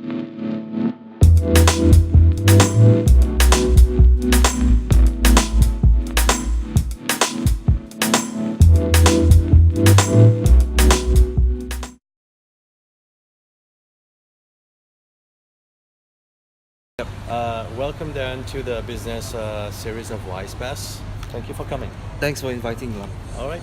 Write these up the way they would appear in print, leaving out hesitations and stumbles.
Welcome Daren to the business series of WisePass. Thank you for coming. Thanks for inviting me. All right.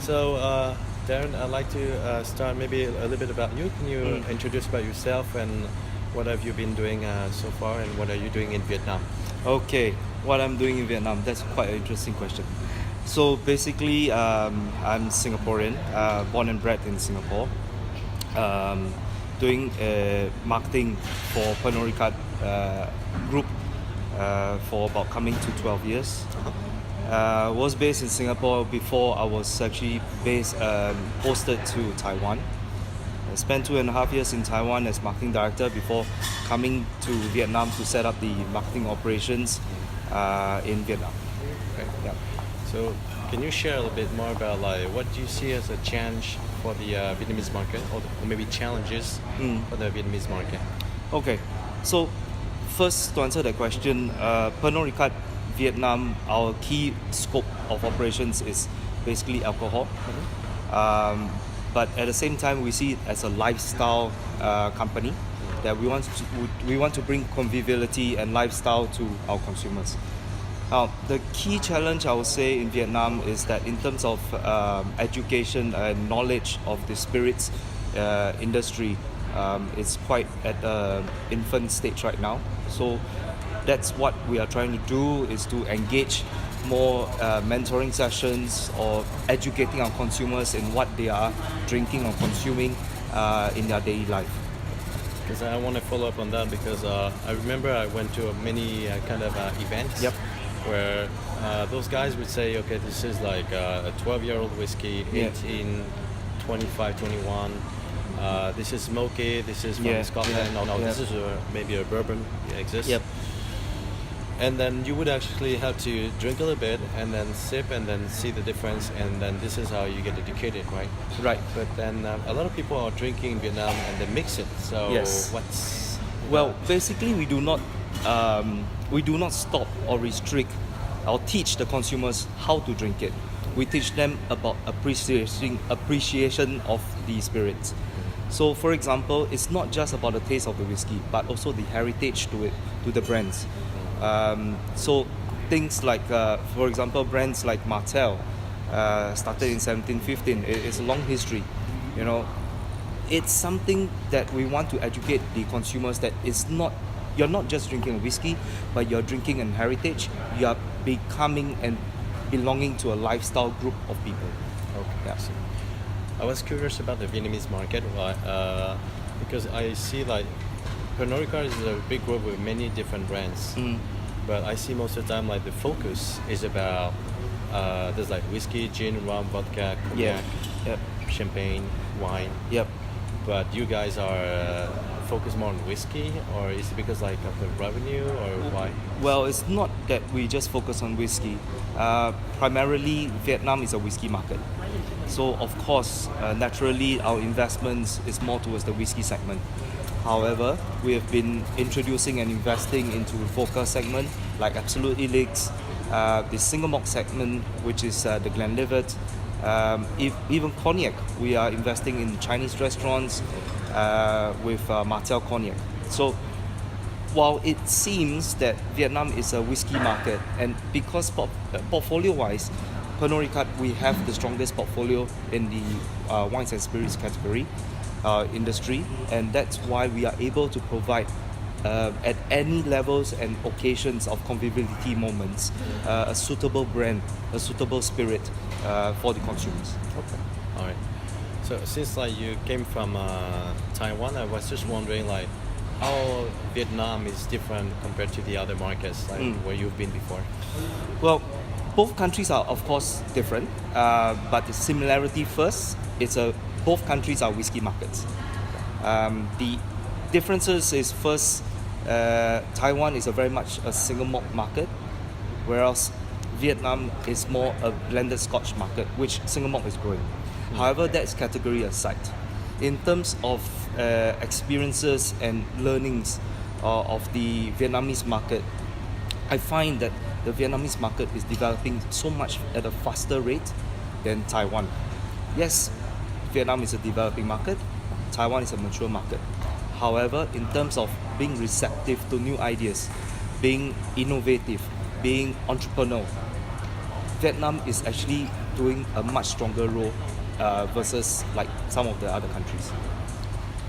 So Daren, I'd like to start maybe a little bit about you. Can you introduce about yourself and what have you been doing so far and what are you doing in Vietnam? Okay, what I'm doing in Vietnam, that's quite an interesting question. So basically, I'm Singaporean, born and bred in Singapore, doing marketing for Pernod Ricard group for about coming to 12 years. Was based in Singapore before I was actually posted to Taiwan. I spent 2.5 years in Taiwan as marketing director before coming to Vietnam to set up the marketing operations in Vietnam. Okay. Yeah. So can you share a little bit more about like what do you see as a challenge for the Vietnamese market or maybe challenges for the Vietnamese market? Okay, so first to answer that question, Pernod Ricard Vietnam, our key scope of operations is basically alcohol. But at the same time, we see it as a lifestyle company that we want to bring conviviality and lifestyle to our consumers. Now, the key challenge I would say in Vietnam is that in terms of education and knowledge of the spirits industry, it's quite at the infant stage right now. So that's what we are trying to do, is to engage more mentoring sessions or educating our consumers in what they are drinking or consuming in their daily life. Because I want to follow up on that because I remember I went to many kind of events where those guys would say, okay, this is like a 12-year-old whiskey, 18, 25, 21. This is smoky, this is from Scotland, this is maybe a bourbon exists. And then you would actually have to drink a little bit and then sip and then see the difference and then this is how you get educated, right? Right. But then a lot of people are drinking in Vietnam and they mix it. So what's... Well, basically we do not stop or restrict or teach the consumers how to drink it. We teach them about appreciation of the spirits. So for example, it's not just about the taste of the whiskey, but also the heritage to the brands. So things like, for example, brands like Martell started in 1715. It's a long history. You know, it's something that we want to educate the consumers that you're not just drinking a whiskey, but you're drinking an heritage. You are becoming and belonging to a lifestyle group of people. Okay. Yeah. I was curious about the Vietnamese market because I see like Pernod Ricard is a big group with many different brands, but I see most of the time like the focus is about there's like whiskey, gin, rum, vodka, cognac, champagne, wine. But you guys are focused more on whiskey, or is it because like of the revenue, or why? Well, it's not that we just focus on whiskey. Primarily, Vietnam is a whiskey market. So of course, naturally, our investments is more towards the whiskey segment. However, we have been introducing and investing into vodka segment like Absolut Elix, the single malt segment, which is the Glenlivet, even cognac. We are investing in Chinese restaurants with Martell cognac. So while it seems that Vietnam is a whiskey market, and because portfolio-wise, Pernod Ricard, we have the strongest portfolio in the wines and spirits category industry, and that's why we are able to provide at any levels and occasions of conviviality moments a suitable brand, a suitable spirit for the consumers. Okay, all right. So since like you came from Taiwan, I was just wondering like how Vietnam is different compared to the other markets like where you've been before. Well, both countries are of course different, but the similarity first, both countries are whiskey markets. The differences is first, Taiwan is very much a single malt market, whereas Vietnam is more a blended Scotch market, which single malt is growing. However, that's category aside. in terms of experiences and learnings of the Vietnamese market, I find that the Vietnamese market is developing so much at a faster rate than Taiwan. Yes, Vietnam is a developing market, Taiwan is a mature market. However, in terms of being receptive to new ideas, being innovative, being entrepreneurial, Vietnam is actually doing a much stronger role versus like some of the other countries.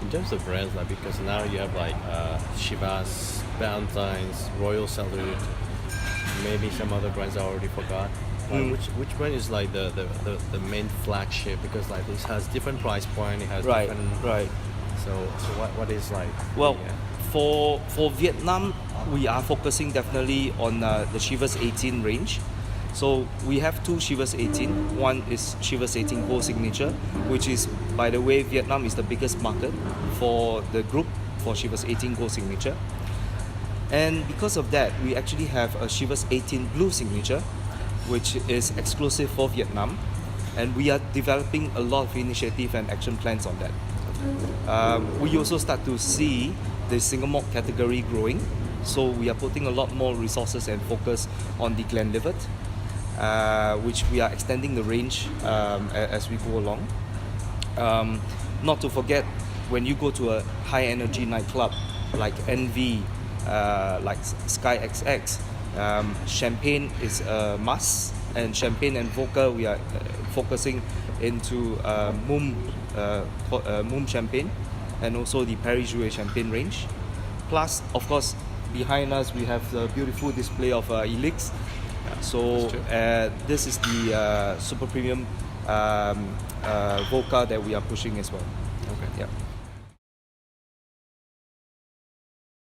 In terms of brands, like because now you have like Chivas, Valentine's, Royal Salute, maybe some other brands I already forgot. Like which brand is like the main flagship? Because like this has different price point, it has different. Right. So what is like? Well, the, for Vietnam, we are focusing definitely on the Chivas 18 range. So we have two Chivas 18. One is Chivas 18 Gold Signature, which is, by the way, Vietnam is the biggest market for the group for Chivas 18 Gold Signature. And because of that, we actually have a Chivas 18 Blue Signature, which is exclusive for Vietnam. And we are developing a lot of initiative and action plans on that. We also start to see the single malt category growing. So we are putting a lot more resources and focus on the Glenlivet, which we are extending the range as we go along. Not to forget, when you go to a high energy nightclub like NV, like Sky XX, champagne is a must, and champagne and vodka we are focusing into Mumm champagne and also the Paris Jouet champagne range. Plus, of course, behind us we have the beautiful display of Elix. So this is the super premium vodka that we are pushing as well. okay. Yeah.